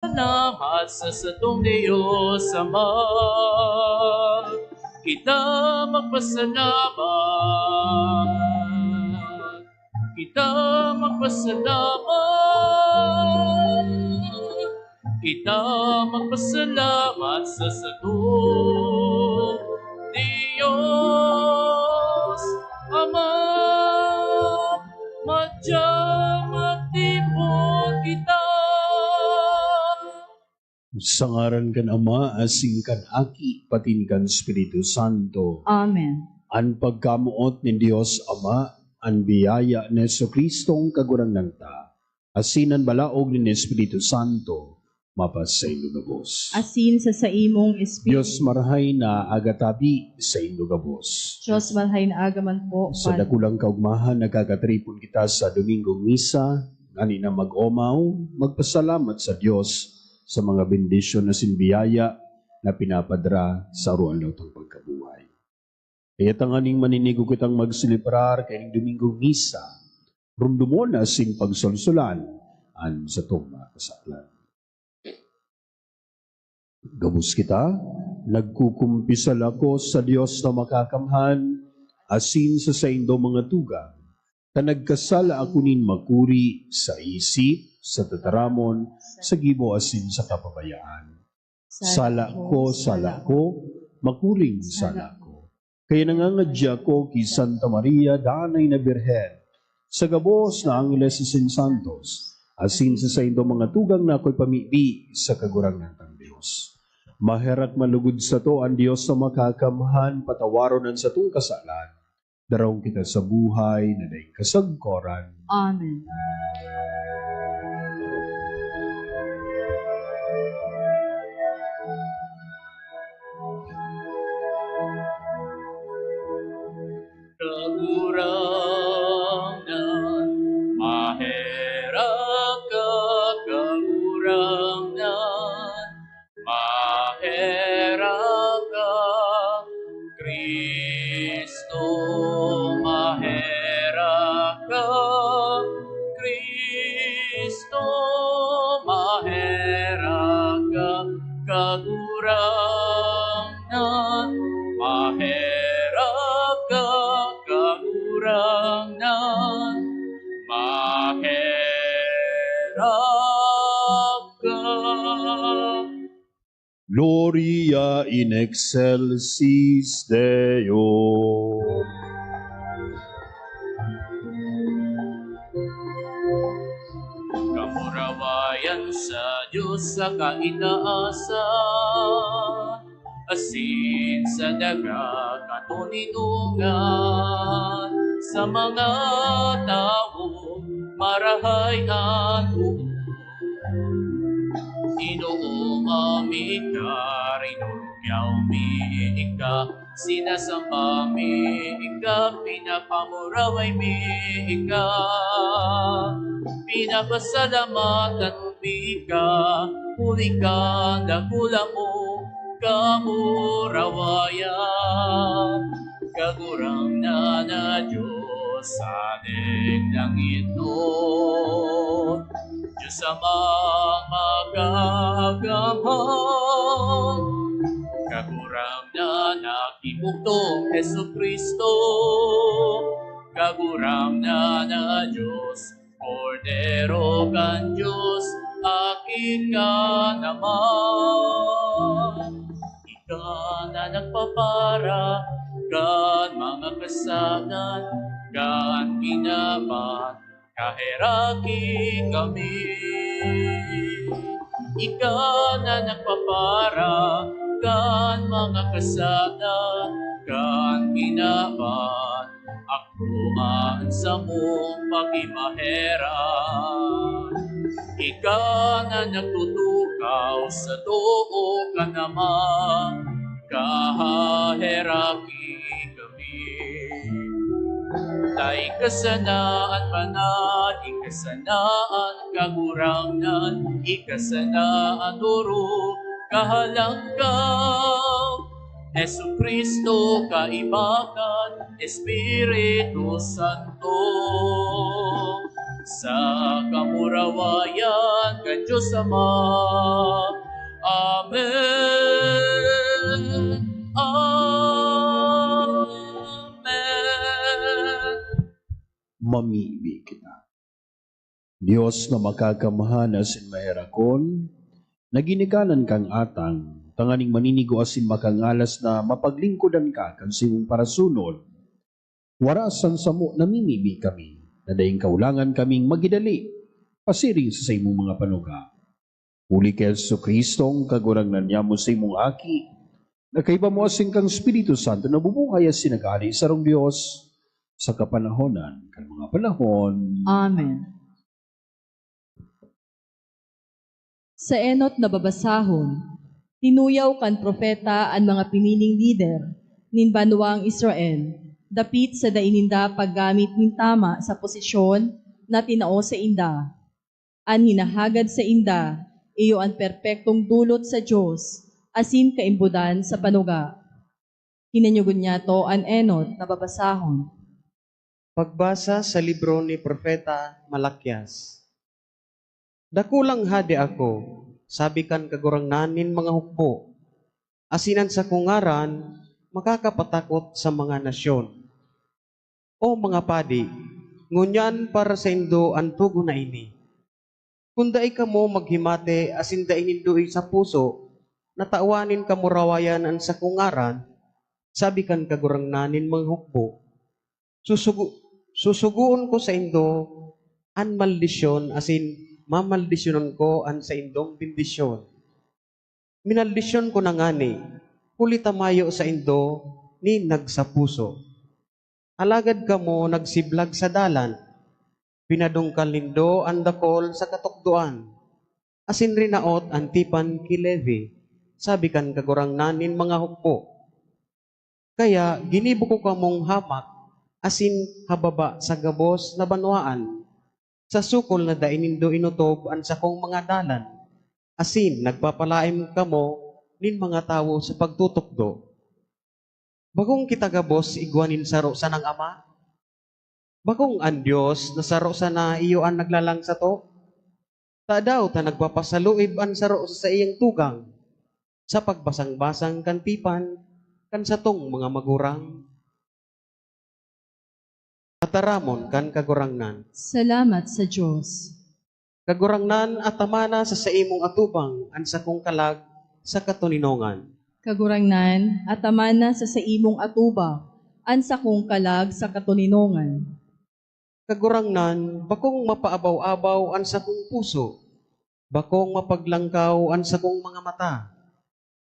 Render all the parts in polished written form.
Salamat sa satong Diyos Ama. Kita magpasalamat. Kita magpasalamat. Kita magpasalamat sa satong Diyos Ama. Madya magtipon kita. Sa ngaran kan Ama, asing kan Aki, patin kan Espiritu Santo. Amen. Ang pagkamuot ni Dios Ama, ang biyaya ni Jesucristong kagurang ta, asinan balaog ni Espiritu Santo, mapasay lugabos. Asin sa imong Espiritu. Dios marhay na agatabi sa lugabos. Diyos malhay na agaman po. Sa dakulang kaugmahan, nagkakatripon kita sa Domingong Misa, ngani na mag-omaw, magpasalamat sa Dios sa mga bendisyon na sinbiyaya na pinapadra sa ruang lutong pagkabuhay. Kaya tanganing maninigo kitang magsiliprar kayong Domingong Misa, rumdumo na sing pagsulsulan an sa itong mga kasaklan. Gabos kita, nagkukumpisal ako sa Diyos na makakamhan, asin sa saindo mga tugang, na nagkasala ako nin makuri sa isip, sa tataramon, sa gibo asin sa kapabayaan. Sala ko, makuring sala ko. Kaya nangangadya ko kay Santa Maria, danay na Birhen, sa gabos na Angeles Sin Santos, asin sa saindo mga tugang na ako'y pamibi sa kagurangan ng Diyos. Maherat malugod sa to ang Diyos na makakamhan, patawaronan sa itong kasalan, darong kita sa buhay na daing kasagkoran. Amen. Kagurangan, maherap ka, kagurangan, maherap ka, Kristo, maherap ka, Kristo, maherap ka, kagurangan, maherap ka, kagurangan, maherap ka. Gloria in excelsis Deo. Kamurawayan sa Diyos sa kaitaasan, asin sa daga katuninungan, sa mga tao marahayan buo. Inuumami ka, rinurugyaw mi ka, sinasamba mi ka, pinapamuraway mi ka, pinapasalamatan mi ka, huli ka, dakula mo, kamurawayan, kagurang na Diyos sa langit nun. Diyos amang magagamhan, kagurang na nakibugtong Jesucristo, kagurang na Diyos, Kordero kan Diyos, akin ka naman. Ika na nagpapara, kan mga kasalan, kan ginaban, kaheraki kami. Ika na nagpapara, kan mga kasalan, kan ginaban, aktuan sa mong pagimaheran. Ika na nagtutukaw sa tuo ka naman, kaheraki kami. Tay kasanaan manan, ikasanaan kagurangnan, ikasanaan duro, kahalanggaw. Jesucristo kaibakan, Espiritu Santo. sa kamurawayan kan Diyos Ama. Amen. Amen. Mamibi kita. Diyos na makakamhan asin maherakon, naginikanan kang atang, tanganing maninigo asin makangalas na mapaglingkodan ka kan simong parasunod. Warasan sa mo namimibi kami, na daing kaulangan kaming magidali, pasiring sa imong mga panuga. Uli kay Jesucristong kagurangnan niya mo sa imong aki, na kay bamuasing kang Espiritu Santo na bubuhay as sinagari sa rong Diyos, sa kapanahonan kan mga panahon. Amen. Sa enot na babasahon, tinuyaw kan propeta ang mga piniling lider nin banwang Israel, dapit sa daininda paggamit nin tama sa posisyon na tinao sa inda. An hinahagad sa inda, iyo ang perpektong dulot sa Diyos, asin kaimbudan sa panuga. Hinanyugon niya to an enot na babasahon. Pagbasa sa libro ni Propeta Malakyas. Dakulang hadi ako, sabi kan kagurangnanin mga hukbo, asinan sa kungaran, makakapatakot sa mga nasyon. O mga padi, ngunyan para sa indo ang tugo na ini. Kung daay ka mo maghimate asin daay nindoy sa puso, nataawanin ka mo rawayan ang sa kungaran, sabi kan kagurangnanin mga hukbo, susuguon ko sa indo an maldisyon asin mamaldisyonan ko an sa indong bindisyon. Minaldisyon ko na ngani, huli tamayo sa indo ni nagsapuso. Alagad ka mo nagsiblag sa dalan, pinadungkal nindo ang dakol sa katukduan, asin rinaot ang tipan ki Levi, sabi kan kagurangnanin mga hukbo. Kaya ginibo ko kamong hamak, asin hababa sa gabos na banwaan, sa sukol na dainindo inutob ang sakong mga dalan, asin nagpapalaim kamo nin mga tawo sa pagtutukdo. Bagong kita gabos igwanin saro sa ng Ama? Bagong ang Diyos na saro sa na iyo ang naglalang sa to? Ta daw ta nagpapasaluib ang saro sa iyang tugang, sa pagbasang-basang kantipan, kan sa tong mga magurang. Ataramon kan kagurangnan. Salamat sa Diyos. Kagurangnan at tamana sa imong atubang ang sakong kalag sa katuninongan. Kagurangnan at amana sa imong atubang, an sakong kalag sa katuninongan. Kagurangnan, bakong mapaabaw-abaw ang sakong puso, bakong mapaglangkaw ang sakong mga mata.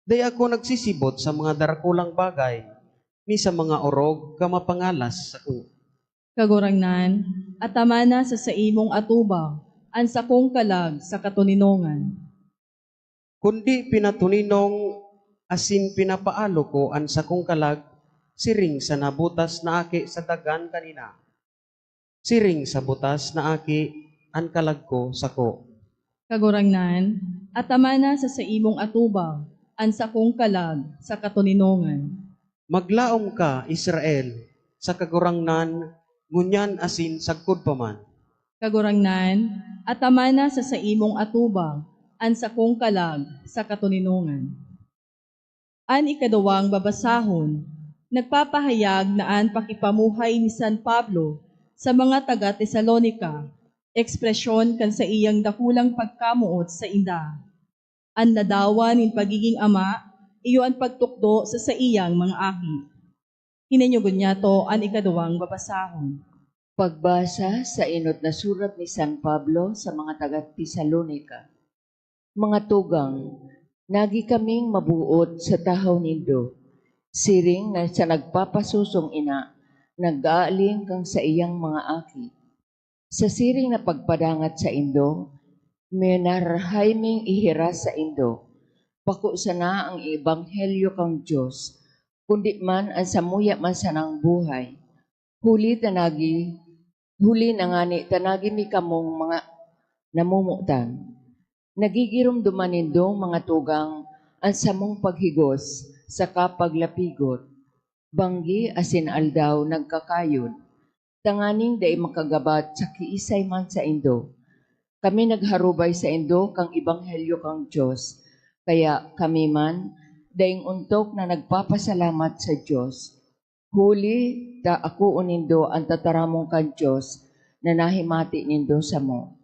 Day ako nagsisibot sa mga darakulang bagay, ni sa mga orog ka mapangalas sa ko. Kagurangnan at amana sa imong atubang, an sakong kalag sa katuninongan. Kundi pinatuninong asin pinapaalo ko ang sakong kalag, siring sa nabutas na aki sa dagan kanina. Siring sa butas na aki ang kalag ko sa ko. Kagurangnan at amana sa imong atubang, an sakong kalag sa katuninongan. Maglaom ka, Israel, sa kagurangnan, ngunyan asin sagkod pa man. Kagurangnan at amana sa imong atubang, an sakong kalag sa katuninongan. An ikadawang babasahon, nagpapahayag na an pakipamuhay ni San Pablo sa mga taga Tesalonica, ekspresyon kan sa iyang dakulang pagkamuot sa inda. An nadawan in pagiging ama, iyo ang pagtukdo sa iyang mga aki. Hinanyugon niya to an ikadawang babasahon. Pagbasa sa inot na surat ni San Pablo sa mga taga-Tesalonica. Mga tugang, nagi kaming mabuot sa tahaw nindo, siring na sa nagpapasusong ina, nag-aaling kang sa iyang mga aki. Sa siring na pagpadangat sa indo, may narhayming ihiras sa indo, pako sana ang ebanghelyo kang Diyos, kundi man ang samuya man sanang buhay. Huli na ngani tanagi mi kamong mga namumutan. Nagigirumduman nindong mga tugang ang samong paghigos sa kapaglapigot. Banggi asin aldaw nagkakayon. Tanganing day makagabat sa kiisay man sa Indo. Kami nagharubay sa Indo kang ebanghelyo kang Diyos. Kaya kami man, daing untok na nagpapasalamat sa Diyos. Huli, ta ako unindo ang tataramong kan Diyos na nahimati nindo sa mo.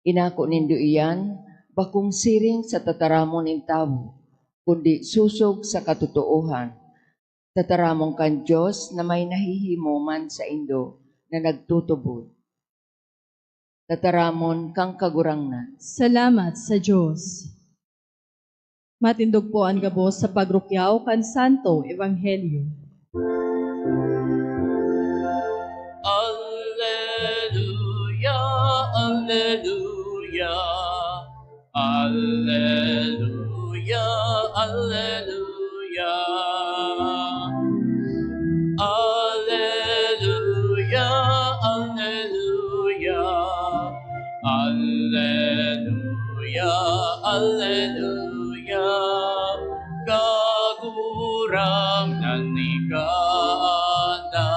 Inako nindo iyan, bakong siring sa tataramon nin tao, kundi susog sa katutuuhan. Tataramong kan Diyos na may nahihimo man sa Indo na nagtutubod. Tataramon kang kagurangnan. Salamat sa Diyos. Matindog po ang gabos sa pagrukyaw kan Santo Ebanghelyo. Alleluia, alleluia, alleluia, alleluia. Alleluia, alleluia, alleluia, alleluia. Kagurang nanikaan ka,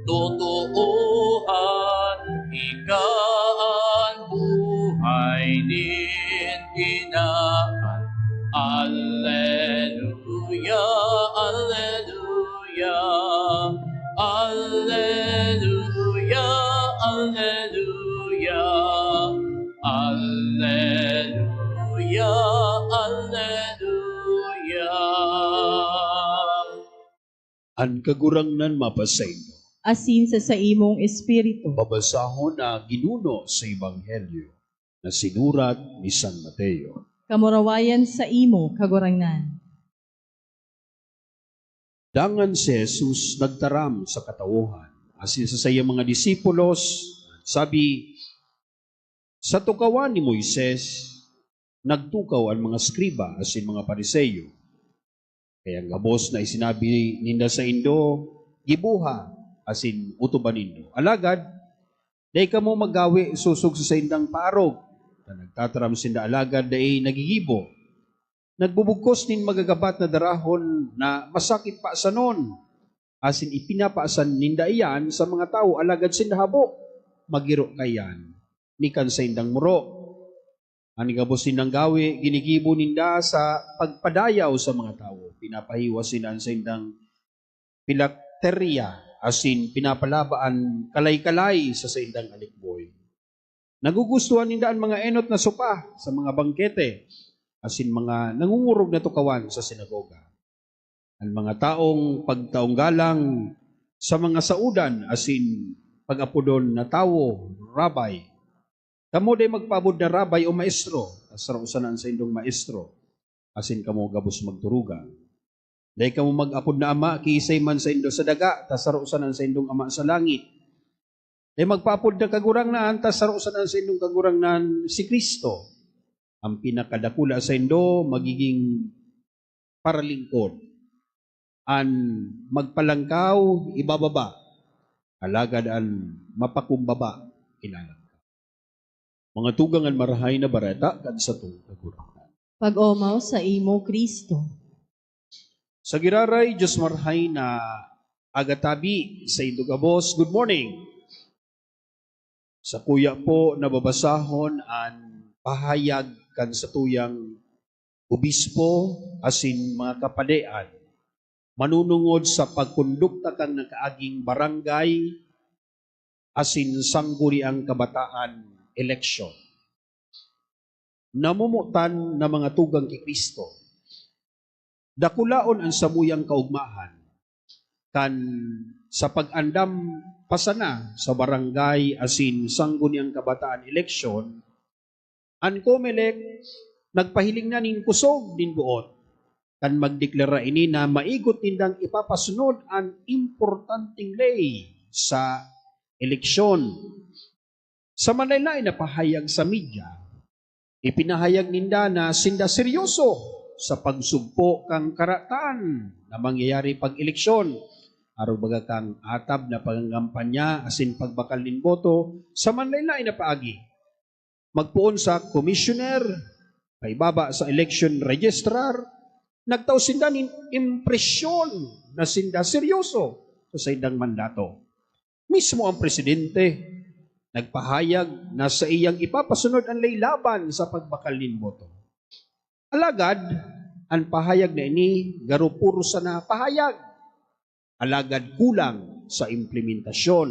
totoohan ikaan buhay din kinaan. Alleluia, alleluia, alleluia, alleluia, alleluia, alleluia. An kagurangnan mapasayno. Asin sa imong espiritu. Babasahon na ginuno sa Ebanghelyo na sinurat ni San Mateo. Kamurawayan sa imo kagurangnan. Dangan si Jesus nagtaram sa katawuhan. Asin sa sayang mga disipulos, sabi, sa tukawan ni Moises, nagtukaw ang mga skriba asin mga pariseyo. Kaya ang gabos na isinabi ninda sa Indo, gibuha asin utuban nindo. Alagad, day ka mo magawi susog sa indang parog, na nagtataram sinda alagad day nagigibo. Nagbubugkos nin magagabat na darahon na masakit pa sa non. Asin ipinapaasan ninda iyan sa mga tao alagad sinda habo. Magiro kayan, nikan sa indang muro. Ani gabos nindang gawi, ginigibo ninda sa pagpadayaw sa mga tao. Pinapahiwas sinan sa indang pilakterya, asin pinapalabaan kalay-kalay sa indang alikboy. Nagugustuhan ninda ang mga enot na sopa sa mga bangkete, asin mga nangungurog na tukawan sa sinagoga. Ang mga taong pagtaong galang sa mga saudan, asin pag-apodon na tawo, rabay. Kamo day magpabod na rabay o maestro, asarausanan sa indong maestro, asin kamo gabos magturuga. Day kamo mag-apod na ama, kiisay man sa indo sa daga, tasarausanan sa indong ama sa langit. Day magpapod na kagurangnan, tasarausanan sa indong kagurangnan si Kristo. Ang pinakadakula sa indo, magiging paralingkod. An magpalangkaw, ibababa. Alagad an mapakumbaba, kinalang. Mga tugangan marahay na barata kan sa itong kagurangnan. Pag-omaw sa imo Kristo. Sa giraray, Diyos marahay na agatabi sa Indugabos. Good morning. Sa kuya po nababasahon ang pahayag kan sa tuyang obispo asin mga kapadean. Manunungod sa pagkondukta kang nakaaging barangay asin sangguri ang kabataan election. Namumutan na mga tugang kay Kristo. Dakulaon ang samuyang kaugmahan kan sa pag-andam pasana sa barangay asin sangguni ang kabataan election. An COMELEC nagpahiling na nin kusog din buot kan magdeklara ini na maigot nindang ipapasunod ang importanteng lay sa eleksyon. Sa Manila na pahayag sa media, ipinahayag ninda na sinda seryoso sa pagsugpo kang karataan na mangyayari pag-eleksyon. Araw baga kang atab na pangangampanya asin pagbakal nin boto sa Manila na paagi. Magpuon sa commissioner, paibaba sa election registrar, nagtao sinda nin impresyon na sinda seryoso sa sindang mandato. Mismo ang presidente nagpahayag na sa iyang ipapasunod ang laylaban sa pagbakal nin boto. Alagad, ang pahayag na ini garo puro sa napahayag. Alagad kulang sa implementasyon.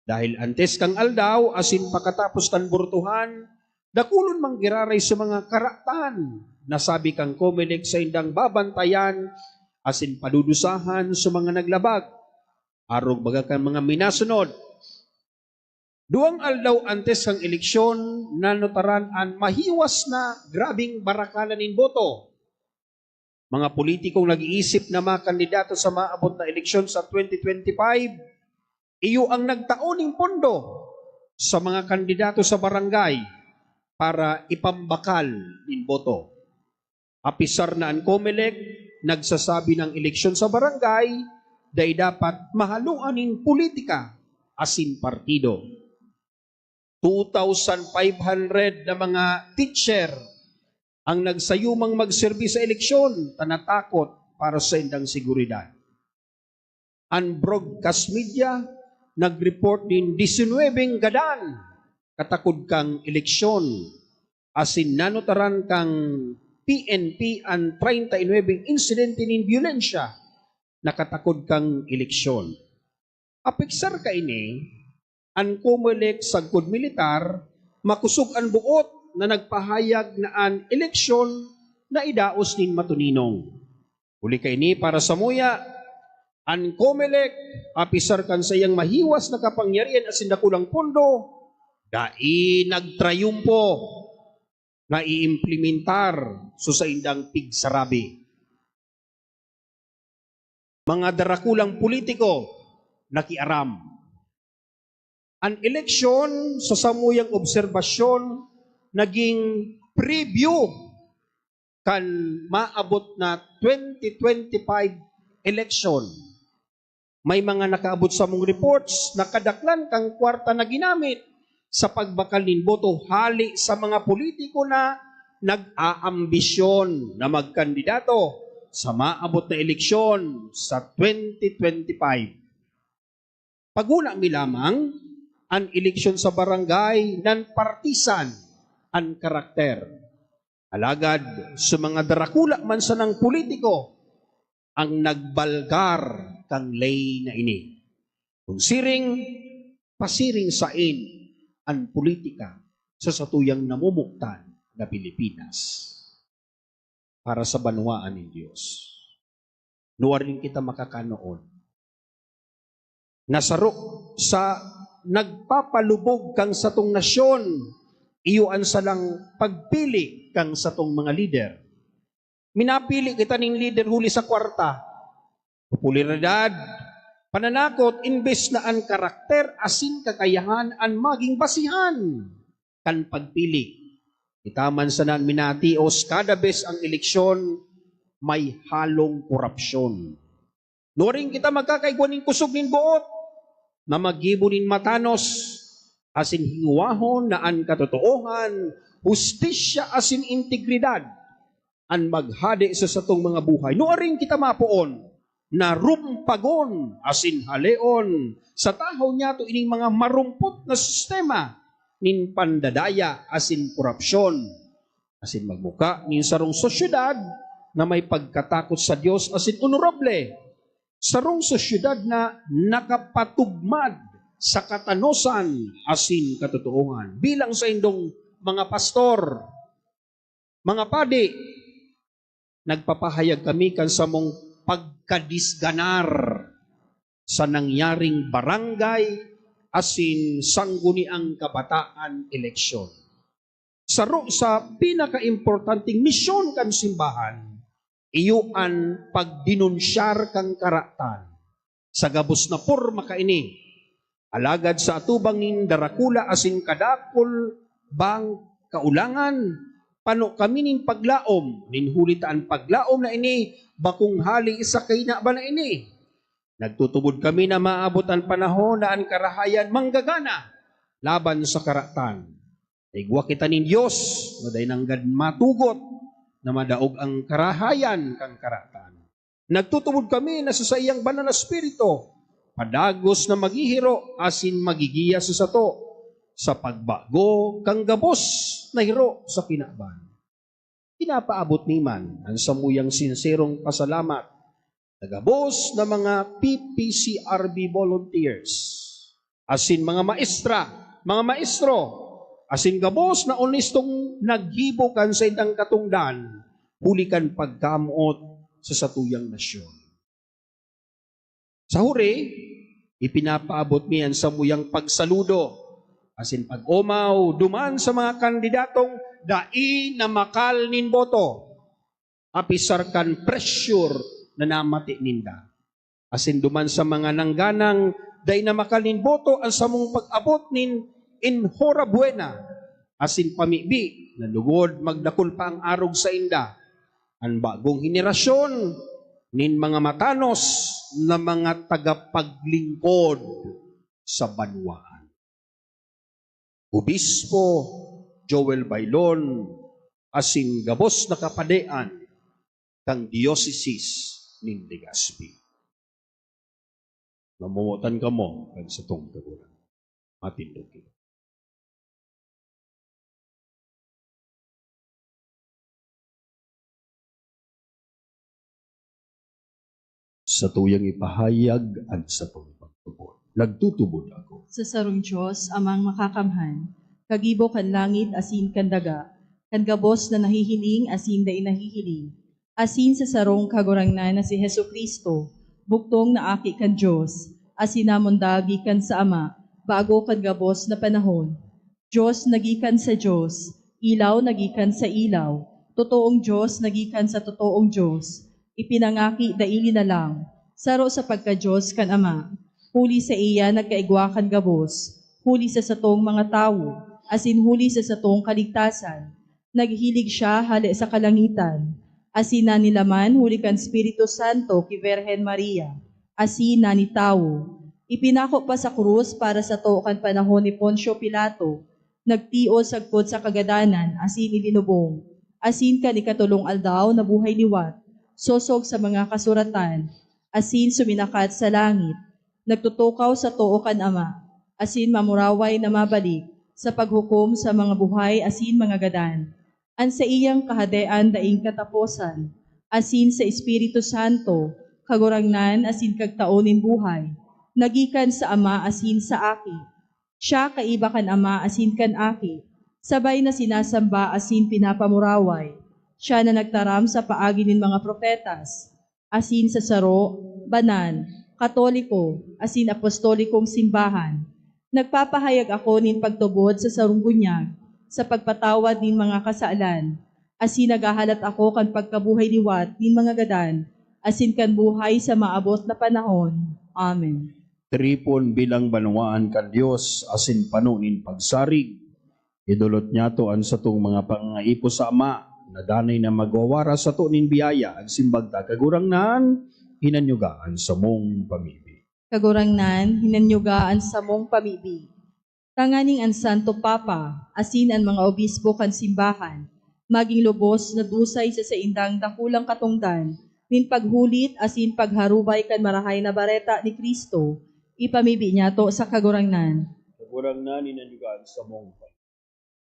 Dahil antes kang aldaw, asin pakatapos kan burtuhan, dakulon manggiraray sa mga karatan, nasabi kang Comelec sa indang babantayan, asin padudusahan sa mga naglabag, arog baga kang mga minasunod. Duang aldaw antes kang eleksyon, nanotaran an mahiwas na grabing barakalan in boto. Mga politikong nag-iisip na mga kandidato sa maabot na eleksyon sa 2025, iyo ang nagtaoning pondo sa mga kandidato sa barangay para ipambakal ng boto. Apisar na ang Comelec, nagsasabi ng eleksyon sa barangay, dahil dapat mahaluan ng politika asin partido. 2,500 na mga teacher ang nagsayumang magserbi sa eleksyon, tanatakot para sa indang seguridad. Ang broadcast media, nag-report din 19 gadan katakod kang eleksyon asin nanotaran kang PNP ang 39 insidente nin violensya nakatakod kang eleksyon. Apiksar ka ini, ang Comelec sagkod militar, makusog ang buot na nagpahayag na ang eleksyon na idaos nin matuninong. Uli ka ini para sa muya, ang Comelec, apisar kan sa iyang mahiwas na kapangyarihan asin dakulang pondo, dai nagtrayumpo na iimplementar so sa indang pigsarabi. Mga darakulang politiko, nakiaram. Ang eleksyon sa samuyang obserbasyon, naging preview kan maabot na 2025 election. May mga nakaabot sa mong reports na kadaklan kang kwarta na ginamit sa pagbakal nin boto hali sa mga politiko na nag-aambisyon na magkandidato sa maabot na eleksyon sa 2025. Paguna mi lamang, ang eleksyon sa barangay nan partisan ang karakter. Alagad sa mga darakula man sa ng politiko, ang nagbalgar kang lay na ini. Kung siring, pasiring sain ang politika sa satuyang namumuktan na Pilipinas para sa banwaan ng Diyos. Nuwarin kita makakanoon. Nasarok sa nagpapalubog kang satong nasyon, iyuan sa lang pagpili kang satong mga lider. Minapili kita ning leader huli sa kwarta. Popularidad, pananakot, imbes na ang karakter, asin kakayahan, ang maging basihan kan pagpili. Itaman sa nan minatios, kada bes ang eleksyon, may halong korupsyon. Nuring kita magkakaigwaning kusog nin buot, na magibunin matanos, asin hinguahon na ang katotoohan, hustisya asin integridad, ang maghadi sa satong mga buhay. Nuring kita mapuon, na rumpagon asin haleon sa tahaw niya to ining mga marumpot na sistema nin pandadaya asin korupsyon asin magmuka nin sarong sosyedad na may pagkatakot sa Dios asin honorable, sarong sosyedad na nakapatugmad sa katanosan asin katotoohan. Bilang sa indong mga pastor, mga padi, nagpapahayag kami kan sa mong pagkadisganar sa nangyaring barangay asin sangguniang kabataan eleksyon. Saro sa pinaka-importanting misyon kan simbahan, iyuan pagdinunsyar kang karatan sa gabos na porma kaini. Alagad sa atubang nin darakula asin kadakol bang kaulangan, pano kami nin paglaom, nin hulitaan paglaom na ini, bakong hali isa kay na ba na ini. Nagtutubod kami na maabot ang panahon na ang karahayan manggagana laban sa karatan. Igwa kita nin Diyos, na dahi nanggad matugot, na madaog ang karahayan kang karatan. Nagtutubod kami na sa iyang banal na espiritu, padagos na maghihiro asin magigiya sa sato, sa pagbago kang gabos na hiro sa kinaban. Pinapaabot ni man ang samuyang sinserong pasalamat, nagabos na mga PPCRB volunteers, asin mga maestra, mga maestro, asin gabos na onestong naghibukan sa indang katungdan, hulikan pagkamuot sa satuyang nasyon. Sa huri, ipinapaabot niyan sa muyang pagsaludo, asin pag-umaw, duman sa mga kandidatong dai na makal nin boto, apisarkan pressure na namati ninda. Asin duman sa mga nangganang dai na makal nin boto, ang samong pag-abot nin inhora buena, asin pamibi, na lugod magdakol pa ang arog sa inda, ang bagong henerasyon nin mga matanos na mga tagapaglingkod sa banwaan. Obispo Joel Bailon, asin gabos na kapadean kang Diocese nin Legazpi. Namumutan ka mo kag sa tong kaguran. Matindog kita. Sa tuyang ipahayag at sa tong pagtubod. Nagtutubod ako. Sa sarong Diyos, amang makakamhan, kagibo kan langit asin kan daga, kan gabos na nahihiling asin da inahihiling, asin sa sarong kagurangnan na si Hesu Kristo, buktong na aki kan Diyos, asin namon dagi kan sa Ama, bago kan gabos na panahon. Diyos nagikan sa Diyos, ilaw nagikan sa ilaw, totoong Diyos nagikan sa totoong Diyos, ipinangaki daili na lang, saro sa pagka-Diyos kan Ama, huli sa iya nagkaigwa kan gabos, huli sa satong mga tao, asin huli sa satong kaligtasan, naghilig siya hali sa kalangitan, asin na nilaman huli kan Espiritu Santo ki Virgen Maria, asin na ni tao, ipinako pa sa krus para sa to kan panahon ni Poncio Pilato, nagtio sagpod sa kagadanan, asin ilinubong, asin kan ikatulong aldaw na buhay liwat, sosog sa mga kasuratan, asin suminakat sa langit, nagtutukaw sa too kan Ama, asin mamuraway na mabalik, sa paghukom sa mga buhay asin mga gadan, an sa iyang kahadean daing kataposan, asin sa Espiritu Santo, kagurangnan asin kagtaonin buhay, nagikan sa Ama asin sa aki, siya kaiba kan Ama asin kan aki, sabay na sinasamba asin pinapamuraway, siya na nagtaram sa paagi nin mga profetas, asin sa saro, banan, katoliko, asin apostolikong simbahan. Nagpapahayag ako nin pagtubod sa sarong bunyag, sa pagpatawad nin mga kasaalan, asin nagahalat ako kan pagkabuhay liwat nin mga gadan, asin kan buhay sa maabot na panahon. Amen. Tripon bilang banwaan kan Dios asin panunin pagsarig. Idulot niya to an sa tong mga pangaipo sa Ama, na danay na magwawara sa to nin biyaya ag simbagta kagurangnan hinanyugaan sa mong pamibi. Kagurangnan, hinanyugaan sa mong pamibi. Tanganing ang Santo Papa, asin ang mga obispo kan simbahan, maging lubos na dusay sa saindang dakulang katungdan, nin paghulit asin pagharubay kan marahay na bareta ni Kristo, ipamibi niya to sa kagurangnan. Kagurangnan hinanyugaan sa mong pamibi.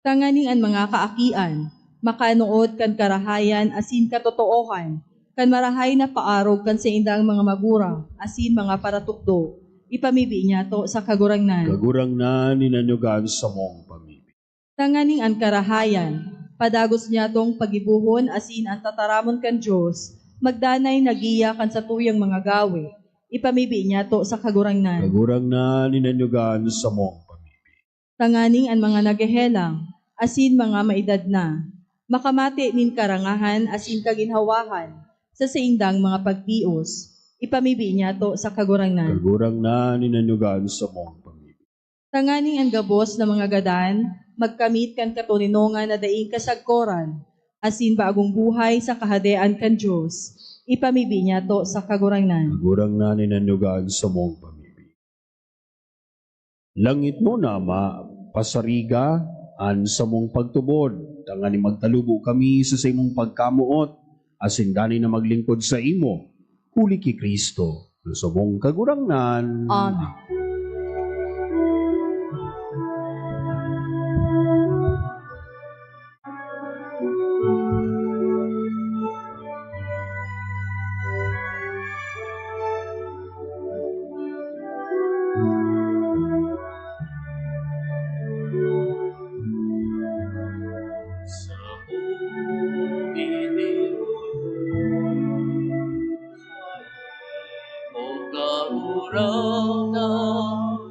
Tanganing ang mga kaakian, makanuod kan karahayan asin katotoohan, kan marahay na paarog kan sa indang mga magurang, asin mga paratukdo, ipamibi niya to sa kagurangnan. Kagurangnan hinanyugaan sa mong pamibi. Tanganing ang karahayan, padagos niya tong pagibuhon asin ang tataramon kan Diyos, magdanay nagiya kan sa tuyang mga gawe, ipamibi niya to sa kagurangnan. Kagurangnan hinanyugaan sa mong pamibi. Tanganing ang mga nagehelang, asin mga maedad na, makamati nin karangahan asin kaginhawahan, sa saindang mga pagtios, ipamibi niya to sa kagurangnan. Kagurangnan hinanyugaan sa mong pamibi. Tanganing ang gabos na mga gadan, magkamit kan katuninongan na daing kasagkoran, asin bagong buhay sa kahadean kan Diyos, ipamibi niya to sa kagurangnan. Kagurangnan hinanyugaan sa mong pamibi. Langit mo na, Ama, pasariga, an sa mong pagtubod, tangani magtalubo kami sa imong pagkamuot, asin dani na maglingkod sa imo, huli ki Kristo, sa mong kagurangnan. Amen. Sa mong inilulong, o kaurangnan,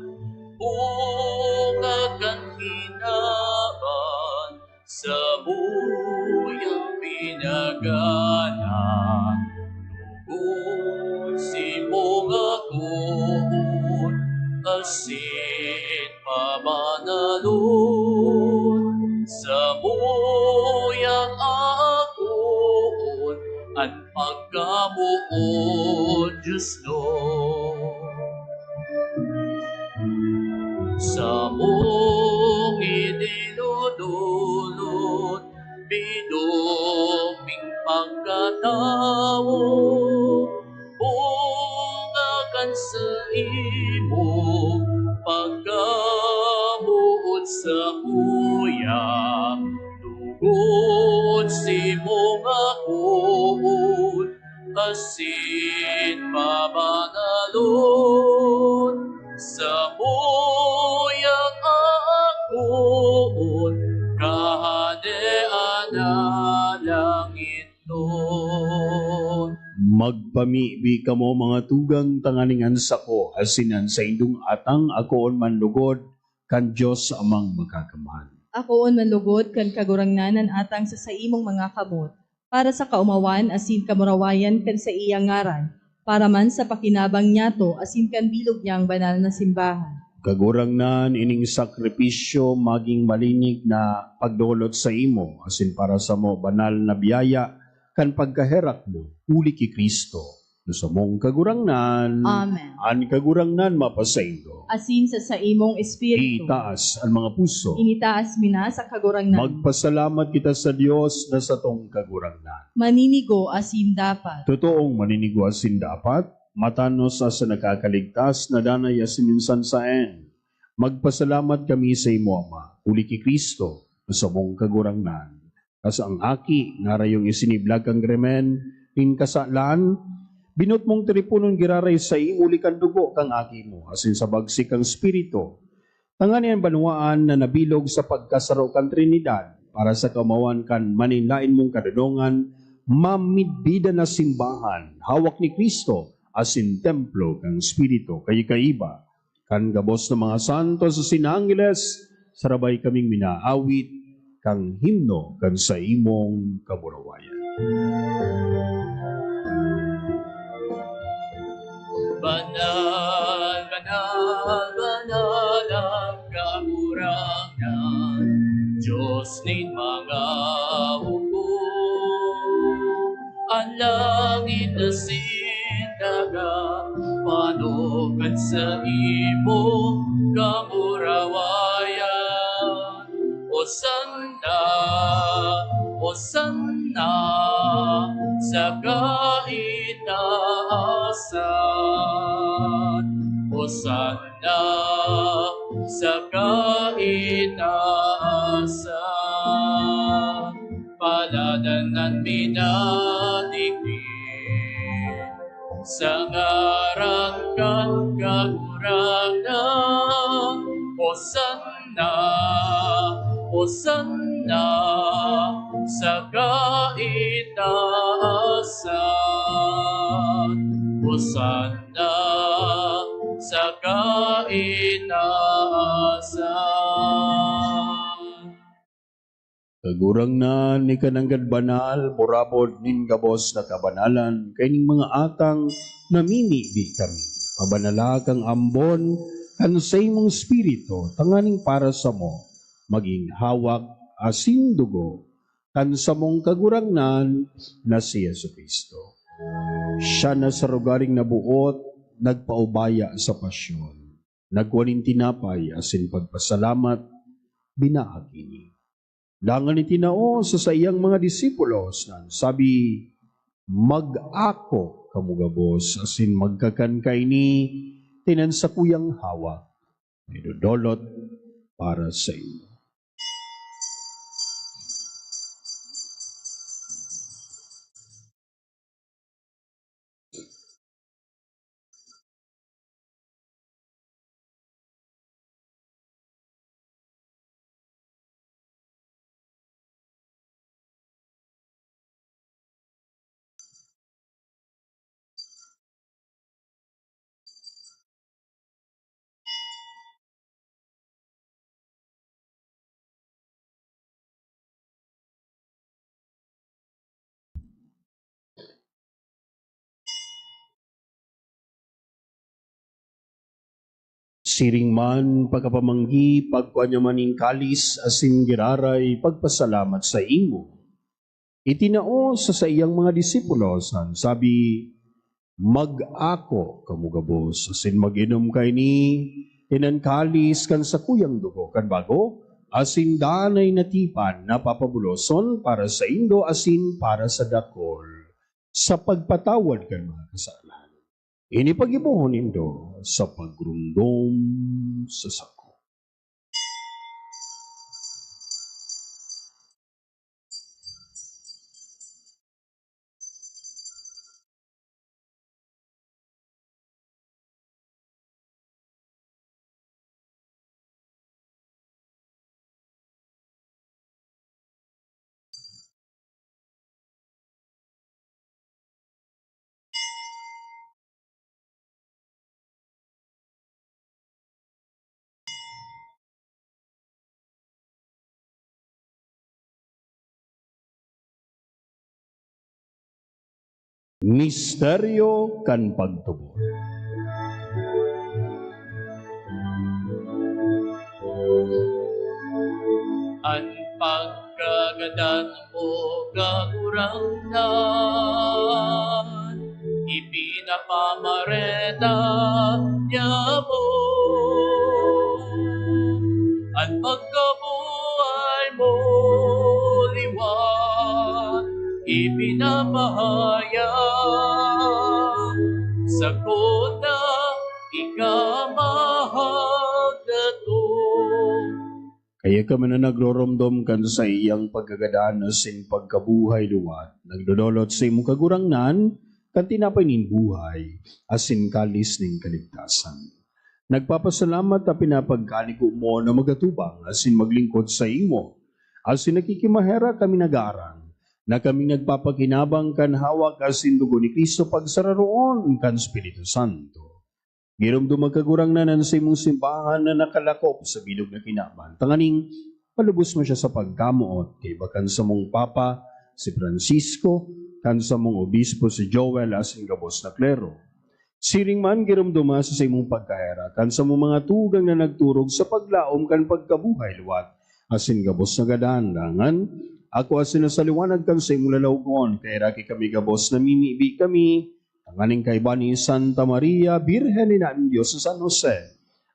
bukag kang hinaban, sa buyang pinaganan, lugod si mong akon, asin pamanalon, sa buyang akon, at pagkamuon, Diyos Lord. Sa mong idinudulot, binuming pagkatawo, bungakan sa imong pagkamuot sa uyang, lugod si mong akon, asin pamanalon, sa buyang akon, kahadean na langit nun. Magpamibi kamo mga tugang tanganingan sako, asinan sa indong atang akoon manlugod, kan Diyos amang magkakamhan. Akoon manlugod kan kagurangnanan atang sa imong mga kamot, para sa kaumawan asin kamurawayan kan sa iyang ngaran, para man sa pakinabang niyato asin kan bilog niyang banal na simbahan. Kagurangnan ining sakripisyo maging malinig na pagdulot sa imo, asin para sa mo banal na biyaya, kan pagkaherak mo, huli ki Kristo, no sa mong kagurangnan. Amen. An kagurangnan mapasaindo. Asin sa imong espiritu, Itaas ang mga puso. initaas mina sa kagurangnan. Magpasalamat kita sa Dios na sa tong kagurangnan. Maninigo asin dapat. Totoong maninigo asin dapat, matanos sa nakakaligtas na danay asin minsan saen. Magpasalamat kami sa imo, Ama, huli ki Kristo, na sa mong kagurangnan. Kas ang aki, narayong isiniblag kang gremen, in kasalan, binot mong tripunon giraray sa imuli kang dugo kang aki mo, asin sa bagsik kang spirito. Tangani ang banwaan na nabilog sa pagkasaro kang Trinidad, para sa kamawan kan maninlain mong kadudongan, mamidbida na simbahan, hawak ni Kristo, asin templo kang spirito, kay kaiba, kan gabos ng mga santo sa sinangeles, sarabay kaming minaawit, kang himno kan sa imong kaburawayan. Banal, banal, banal ang kagurangan, Diyos nin mga hukom. Ang langit na sindaga, panukan sa imo kamurawayan. Hosanna, Hosanna, sa kaitaasan. Hosanna, sa kaitaasan. Paladanan minadigin, sa ngaran kang kagurangan. Hosanna, Hosanna, sa kaitaasan. Hosanna, sa kaitaasan. Kagurangnan ni kananggad banal, murabod nin gabos na kabanalan, kay ning mga atang namimibi kami. Pabanala kang ambon, kan sa imong spirito, tanganing para sa mo, maging hawak asin dugo, kan sa mong kagurangnan na si Jesucristo. Siya na sa rugaring nabuot, nagpaubaya sa pasyon. Nagwaning tinapay asin pagpasalamat, binaag ini. Dangan itinao sa iyang mga disipulos nan sabi, mag-ako kamugabos, asin magkakan kaini, tinan sa kuyang hawa, may dodolot para sa inyo. Siring man pagkapamanggi, pagkuanya maning kalis, asin giraray, pagpasalamat sa imo. Itinao sa iyang mga disipulos, nan sabi, mag-ako kamugabos, asin mag-inom kay ni, tinan kalis kan sa kuyang dugo, kan bago, asin danay natipan na papabuloson para sa indo, asin para sa dakol, sa pagpatawad kan mga kasalanan. Ini pag-ibuhon nindo sa pagrundom sa sako. Misteryo kan pagtubo. Ang pagkagadan mo gagurangnan, ipinapamareta niya mo. Ang pagkabuhay mo liwan, ipinamahaya sa kota ikamahag dato. Kaya ka man na nagroromdom kan sa iyang pagkagadaan asin pagkabuhay luwat, nagdodolot sa imong kagurangnan, kan tinapay nin buhay, asin kalis ning kaligtasan. Nagpapasalamat na pinapagkaliko mo na magatubang, asin maglingkod sa imo, asin nakikimahera kami nag-aarang, na kami nagpapakinabang kan hawak asin dugo ni Kristo pagsararoon kan Espiritu Santo. Giromdom magkagurangnanan sa imong simbahan na nakalakop sa bilog na kinaban. Tanganing, palubos mo siya sa pagkamuot, kay bakan sa mong Papa, si Francisco, kan sa mong Obispo, si Joel, asin gabos na klero. Siring man, giromdoma sa imong pagkahera, kan sa mong mga tugang na nagturog sa paglaom kan pagkabuhay luwat, asin gabos na gadandangan, ako asin na sa liwanag kan sa imong lalawgon, kay raki kami gabos na mimibi kami, tanganing kay Bani Santa Maria, Birhen ni Naan Diyos sa San Jose,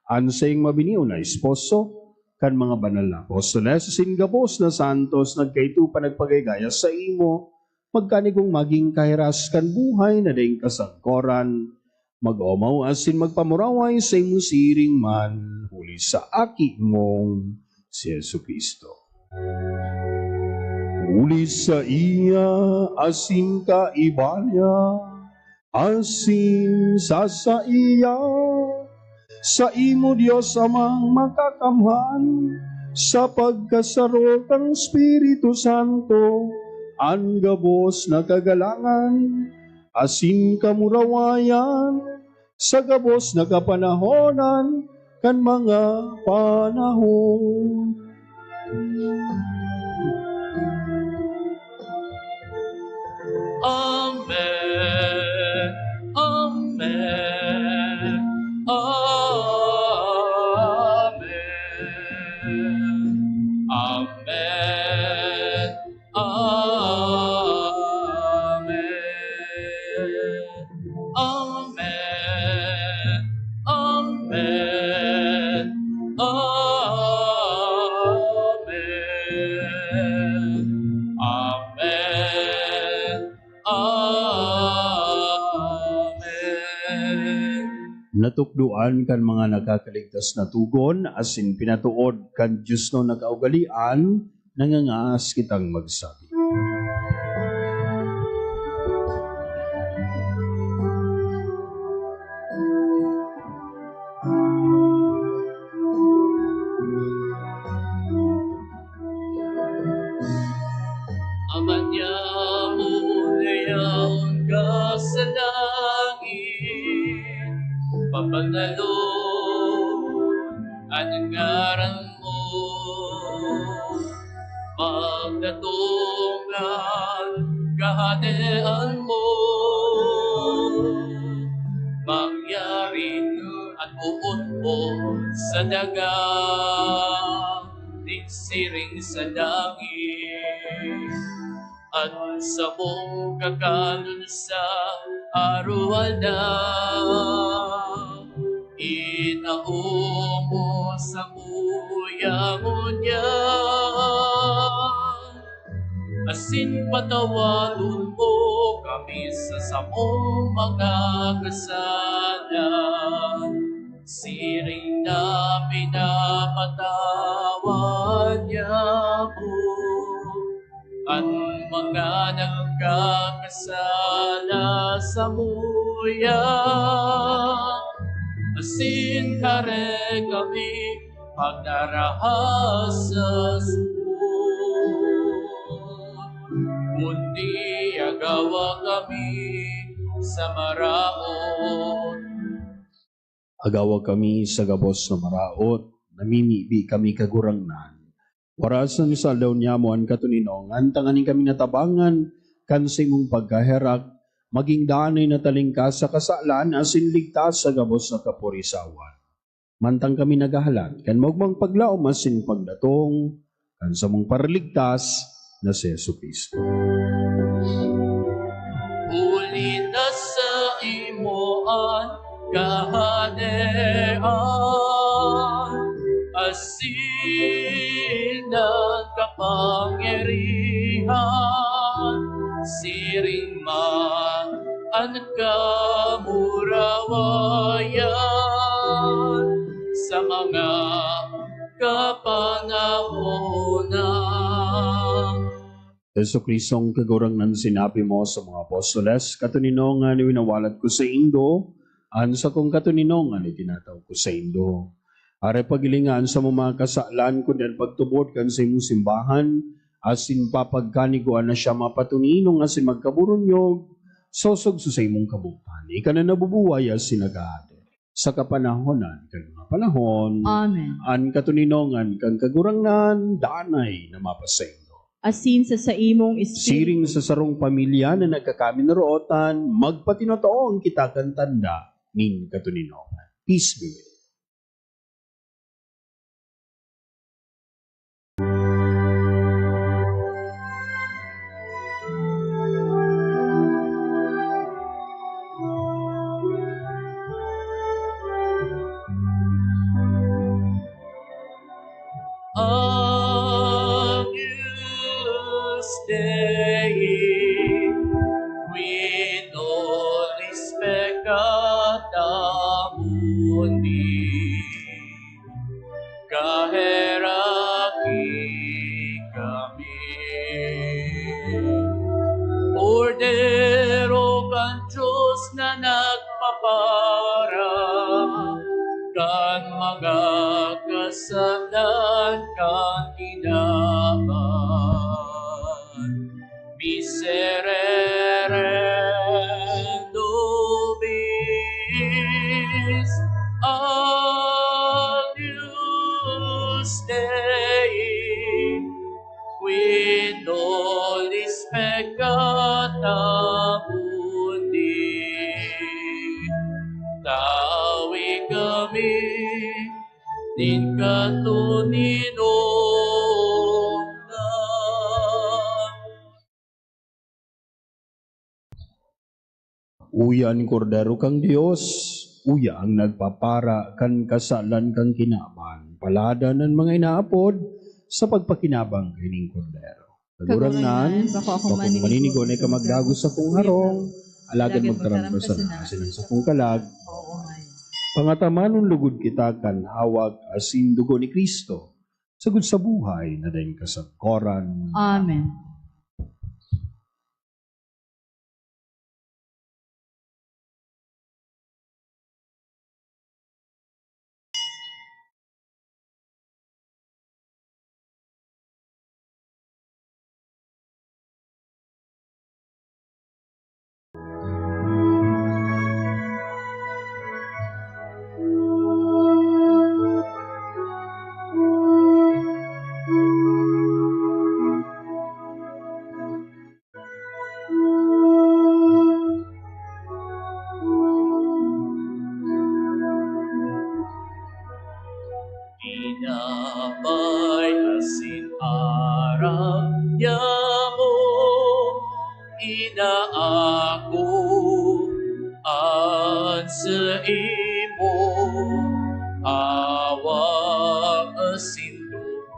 ansaying mabiniw na esposo, kan mga banal na apostoles, singapos na santos, nagkaito pa nagpagayagaya sa imo, magkanigong maging kahiras kan buhay na daing kasangkoran, mag-omaw asin magpamuraway sa imong siring man, huli sa aki mong si Yesu Cristo. Huli sa iya asin ka ibalya, asin sa iya, sa imo Diyos amang makakamhan, sa pagkasaro kang Espiritu Santo, ang gabos na kagalangan, asin kamurawayan, sa gabos na kapanahonan, kan mga panahon. Amen. Amen. Amen. Amen. Amen. Amen. Amen. pinatukduan kan mga nakakaligtas na tugon, asin pinatuod kan Diyos no nakaugalian, nangangaas kitang magsabi. Amanyamu ngayon ka sa langit, papanalon ang ngaran mo, magdatungan kahadian mo, mangyari at uot mo sa daga, siring sa langit. At sa mong kakalun sa aruwala, inaong mo sa muyamon niya, asin patawadon mo kami sa samong mga kasalanan, siring na pinapatawad niya mo. Ang mga nagkakasala sa muya, asin kare kami pagdarahasas mo. Kundi agawa kami sa maraot. Agawa kami sa gabos na maraot, namimibi kami kagurangnan. Warasan sa daw niya mo ang katuninongan, tanganin kami natabangan, kansing mong pagkaherak, maging danay na talingkas sa kasalan, asin ligtas sa gabos na kapurisawan. Mantang kami nagahalat, kan magmang paglaom asin pagdatong, kan sa mong paraligtas na si Jesucristo. Ulita sa imoan kahadean, asin ng kapangyarihan, siring man ang kamurawayan sa mga kapanahonan. Jesucristong kagurangnan sinabi mo sa mga apostoles, katuninongan winawalat ko sa Indo, ansa kong katuninongan itinataw ko sa Indo. Are pagilingan sa mga kasalan ko dan pagtubod kan sa imong simbahan, asin papagkaniguan na siya mapatuninong asin magkaburunyog, sosog sa imong kabutan. Ika na nabubuhay asin nagahade. Sa kapanahonan, kan mga panahon, Amen. an katuninongan kan kagurangnan, danay na mapasaylo. Asin sa imong espiritu, Siring sa sarong pamilya na nagkakaminarootan, magpatinotoo ang kita kan tanda nin katuninongan. Peace be with you. Agnus Dei, qui nollis peccata mundi, caheraki kami. Cordero kan Diyos na nagpapara, kan mga kasalan kan inaban, miserere nobis, Agnus Dei, qui nollis peccata mundi. Tawi kami din katuninongan. Uya ang kordero kang Diyos, uya ang nagpapara kan kasalan kang kinaban, palada ng mga inaapod sa pagpakinabang kining kordero. Kagurangnan, bako bakong maninigo na kamagdago sa kong harong, alagad magkaroon ko sa nakasin sa kong kalag, Oo, ay. Pangatamanong lugod kita kan hawag asin dugo ni Kristo, sagud sa buhay na daing kasagkoran. Amen. Tinapay asin arang yamo, inaako at sa imo, awang asin dugo.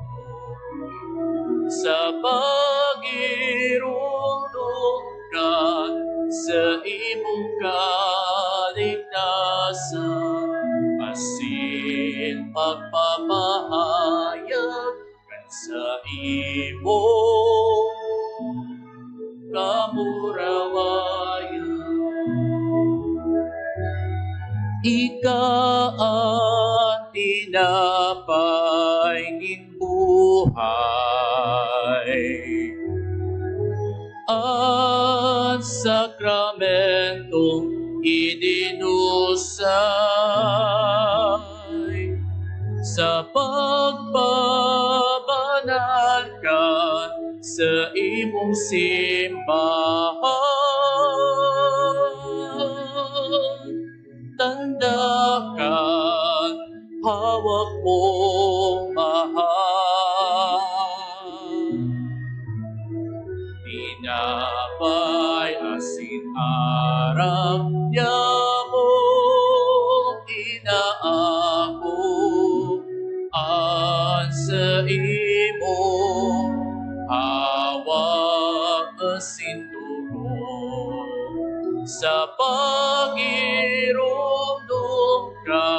Sa pagirundong ka sa imong kaligtasan, asin pagpapahayag kan sa imo kamurawayan. Ika ang tinapay ning buhay, ang sakramentong idinusay sa pagbabanal ka sa imong simbahan. Tanda ka, hawak mong mahal. Tinapay asin arang yamo, inaako ang sa imo, hawak asin dugo. Sa pagirundong ka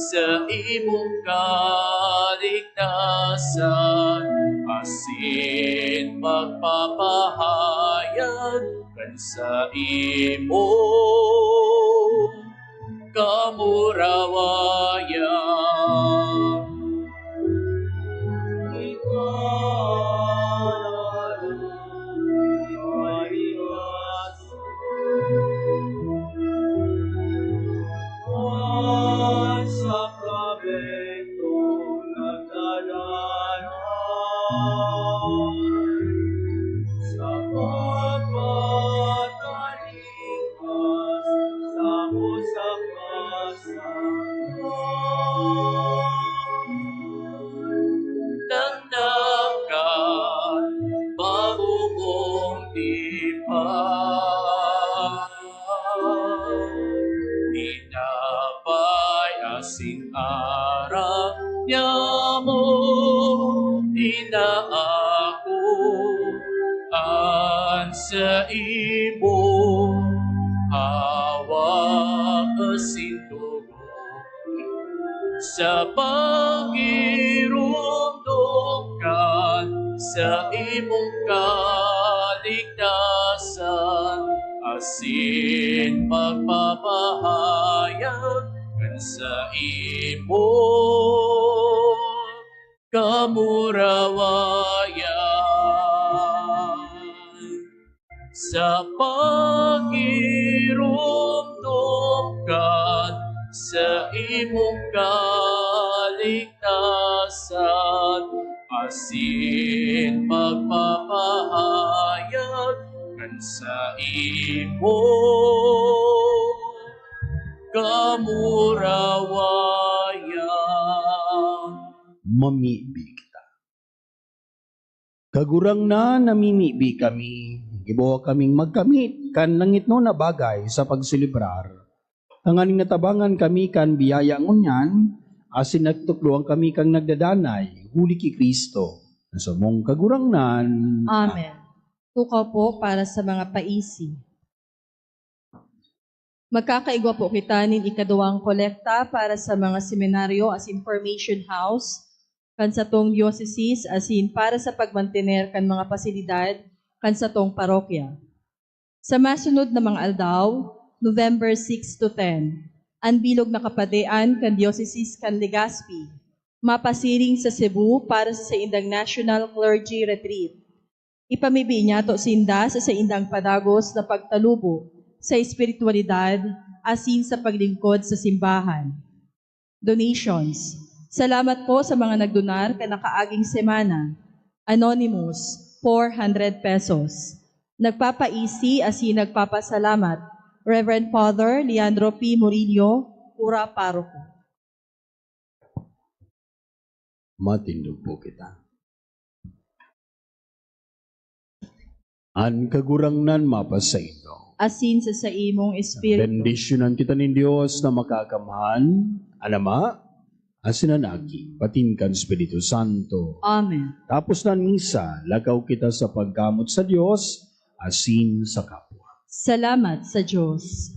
sa imong kaligtasan, asin pagpapahayag kan sa imo kamurawayan. Tandaan, mabuong tipan. Tinapay asin arang yamo, inaako ang sa imo, hawak asin dugo. Sa pagirundong ka sa imong kaligtasan, asin pagpapahayag kan sa imo kamurawayan. Sa pagirundong ka sa imong kaligtasan, asin pagpapahayag kan sa imo kamurawayan. Mamibi kita. Kagurang na namimibi kami, gibawa kaming magkamit kan langit no na bagay sa pagsilibrar. Ang aning natabangan kami kan biyaya ngunyan, asin nagtukloang kami kang nagdadanay, huli ki Kristo. Sa mong kagurangnan. Amen. Tukaw po para sa mga paisi. Magkakaigwa po kita nin ikaduwang kolekta para sa mga seminaryo as information house, kan sa tong diocese as in para sa pagmantener kan mga pasilidad kan sa tong parokya. Sa masunod na mga aldaw, November 6 to 10, ang bilog na kapadean kan diocese kan Legazpi, mapasiring sa Cebu para sa indang National Clergy Retreat. Ipamibi niya to sinda sa indang padagos na pagtalubo sa espiritualidad asin sa paglingkod sa simbahan. Donations. Salamat po sa mga nagdonar kanakaaging semana. Anonymous, 400 pesos. Nagpapaisi asin nagpapasalamat, Reverend Father Leandro P. Murillo, Pura Paroko. Matindog po kita. An kagurangnan mapasa ito. Asin sa imong espiritu. Bendisyonan kita ng Diyos na makakamhan, Anama, Asinanaki, patinkan Espiritu Santo. Amen. Tapos na misa, lagaw kita sa paggamot sa Diyos, asin sa kapwa. Salamat sa Diyos.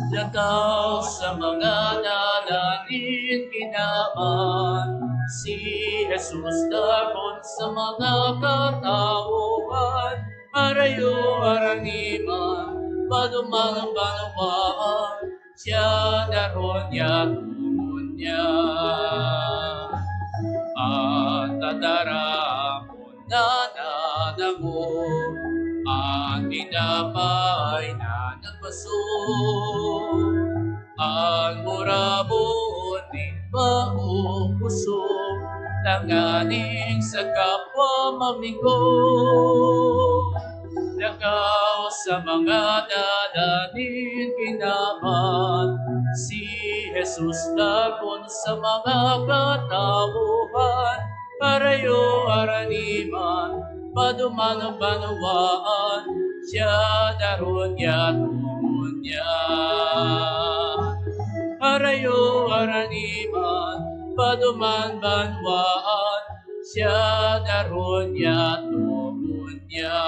Lagaw sa mga dalangin ginaman, si Jesus dagon sa mga katauhan, arayo araniman, padumang ang banawaan, siya daron niya tumun niya. At tadaramon na nanago, at tinapay na nagpaso, ang murabon din baong puso, tanganing sa kapwa maminggo. Lagaw sa mga dadanin ginaman, si Jesus dagon sa mga katauhan, parayo araniman, paduman ang banawaan, siya daron niya tumun niya. Parayo araniman, paduman banawaan, siya daron niya tumun niya.